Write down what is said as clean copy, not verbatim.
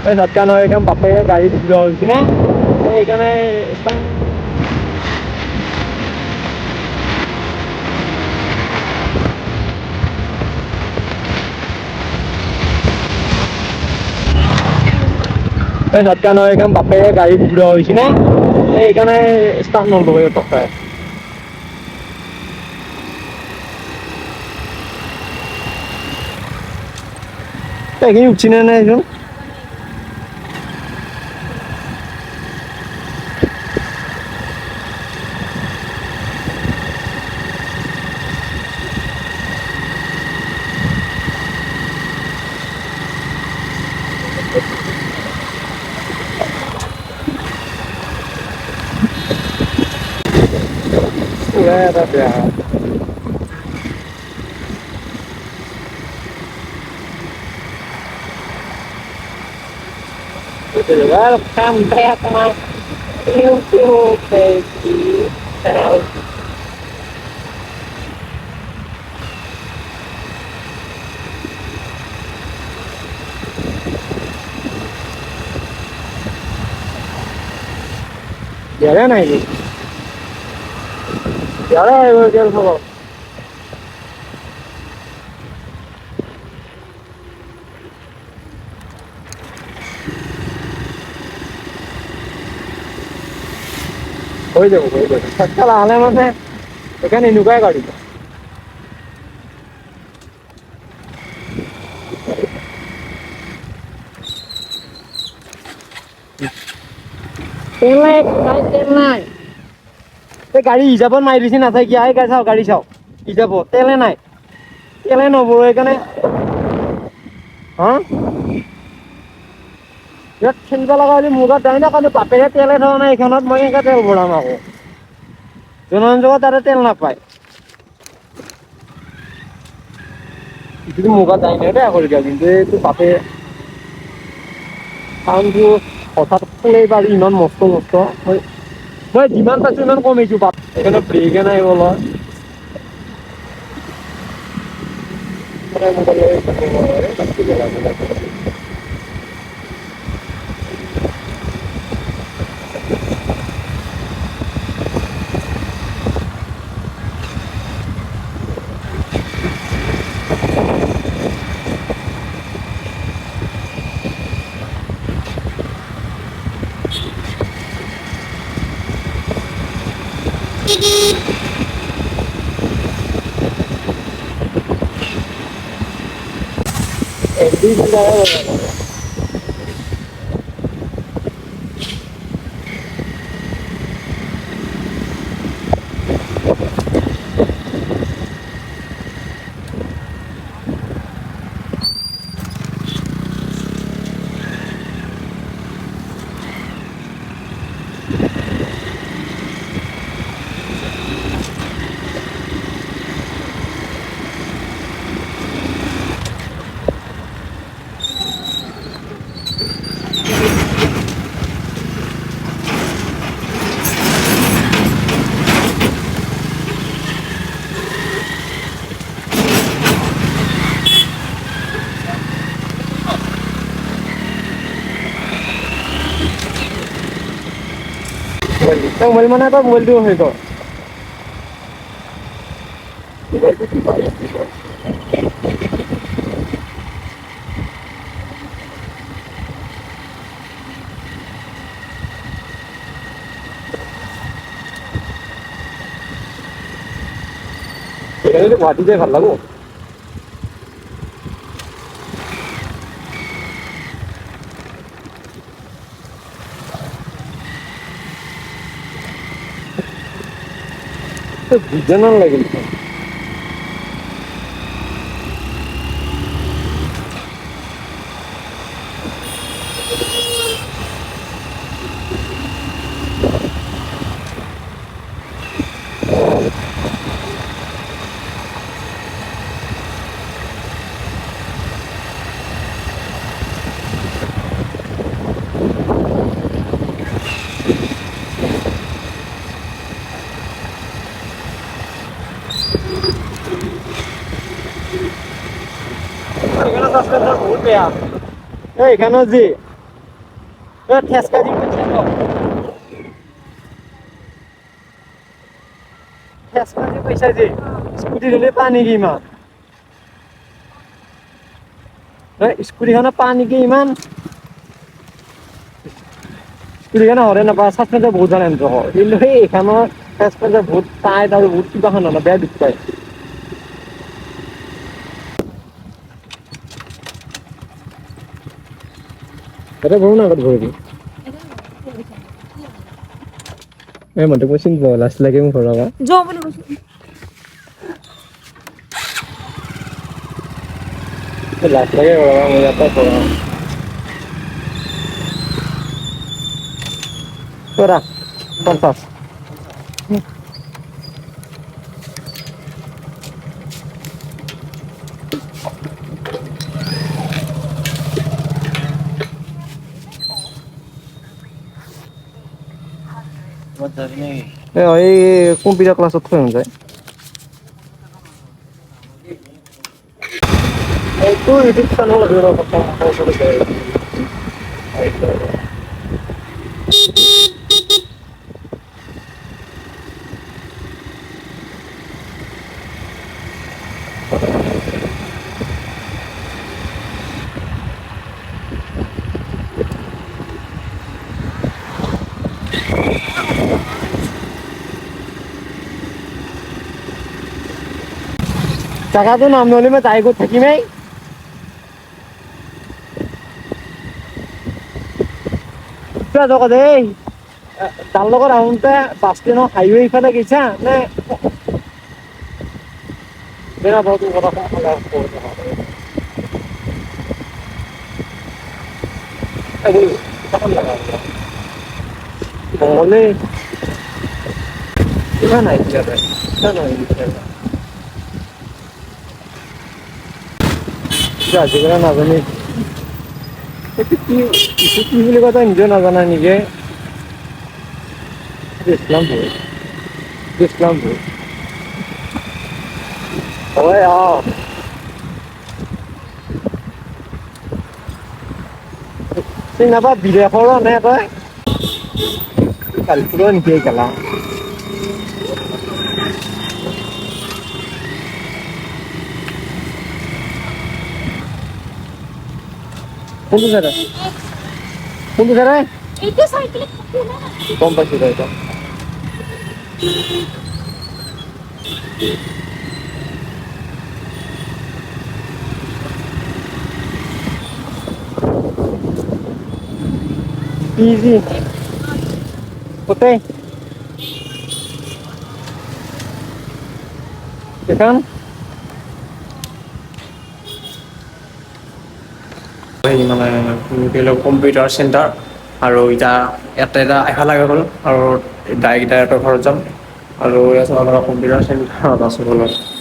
ঝাটকা নহয় এইখন বাপেৰে গাড়ী ধুলোৱা হৈছে নে সেইকাৰণে ঝাটকা নহয় এইখন বাপেৰে গাড়ী ধুলোৱা হৈছে নে সেইকাৰণে ষ্টাৰ্ট নলয় টকাই এইখিনি উঠছি নে নাই এইজন এটা বেয়া welcome back my YouTube baby Jalan aja jalan aja jalan sama হৈ যাব ঝাটকা লাহে মানে এখানে এনেকুৱাই গাড়ী তেল নাই এই গাড়ী হিচাপত মাৰি দিছি নাথাই কি আই গাড়ী চাও হিচাপত তেলে নাই তেলে নভৰো সেইকাৰণে হা ইয়াত খেলিব লগা হ'লে মোৰ গাত যায় না কাৰণ বাপেৰে তেলে ধৰা নাই এইখনত মই এনেকৈ তেল ভৰাম আকৌ জনসংযোগত তাতে তেল নাপায় কিন্তু মোৰ গাত যায় নাই দেই আকৌ এতিয়া কিন্তু এইটো বাপে চাউণ্ডটো হঠাৎ খুলেই পাৰি ইমান মস্ত মই যিমান পাইছোঁ ইমান কমিছোঁ বাপ সেইকাৰণে ব্ৰেকে নাই বলা মোবাইল মানে এটা মোবাইলটো হৈ গ'ল এখানে গুৱাহাটীতে ভাল লাগো বিজান লাগিল বহুত বেয়া এইখানে যে ঠেচকা দি পইচা ল ঠেচকা দি পইচা দি স্কুটি দিলে পানী কি ইমান স্কুটিখনত পানী কি ইমান স্কুটিখনে হৰে নাপায় চাচপেঞ্চাৰ বহুত জানে কিন্তু সেই এইখনৰ চাচপেঞ্চাৰ বহুত টাইট আৰু বহুত কিবাখন নহয় বেয়া দুখ পায় এটা বৰু না আগত ভৰি এই মনটো মই চিনি পাওঁ লাজ লাগে মোক ঘৰৰ পৰা যাওঁ বুলি কৈছো লাজ লাগে ঘৰৰ পৰা মই ইয়াৰ পৰা ঘৰৰ তোৰা 50 এই কম্পিউটাৰ ক্লাছত থৈ যায় এইটো ইউটিউব চেনেল জাগাটো নাম নহ'লে মই যাই গৈ থাকিমেই জগত এই তাৰ লগত আহোঁতে বাছ ষ্টেণ্ডৰ হাইৱে ইফালে গৈছা নে বেয়া বাৰু কথা নহ'লে কিমান আহিছে আজিকালি নাজানি এইটো কি বুলি কয় তই নিজেও নাজানা নেকি ইছলামপুৰ হয় চিনি নাপা বিদেশৰ নে তই কালিপুৰৰ নেকি গেলা কোনটো চাইডে এইটো চাইকেল গম পাইছোঁ তই এতিয়া ইজি কোথায় এখান মানে কম্পিউটাৰ চেণ্টাৰ আৰু এতিয়া এটা এফালে গ'ল আৰু ডাইৰেক্ট ঘৰত যাম আৰু ইয়াত কম্পিউটাৰ চেণ্টাৰত আছোঁ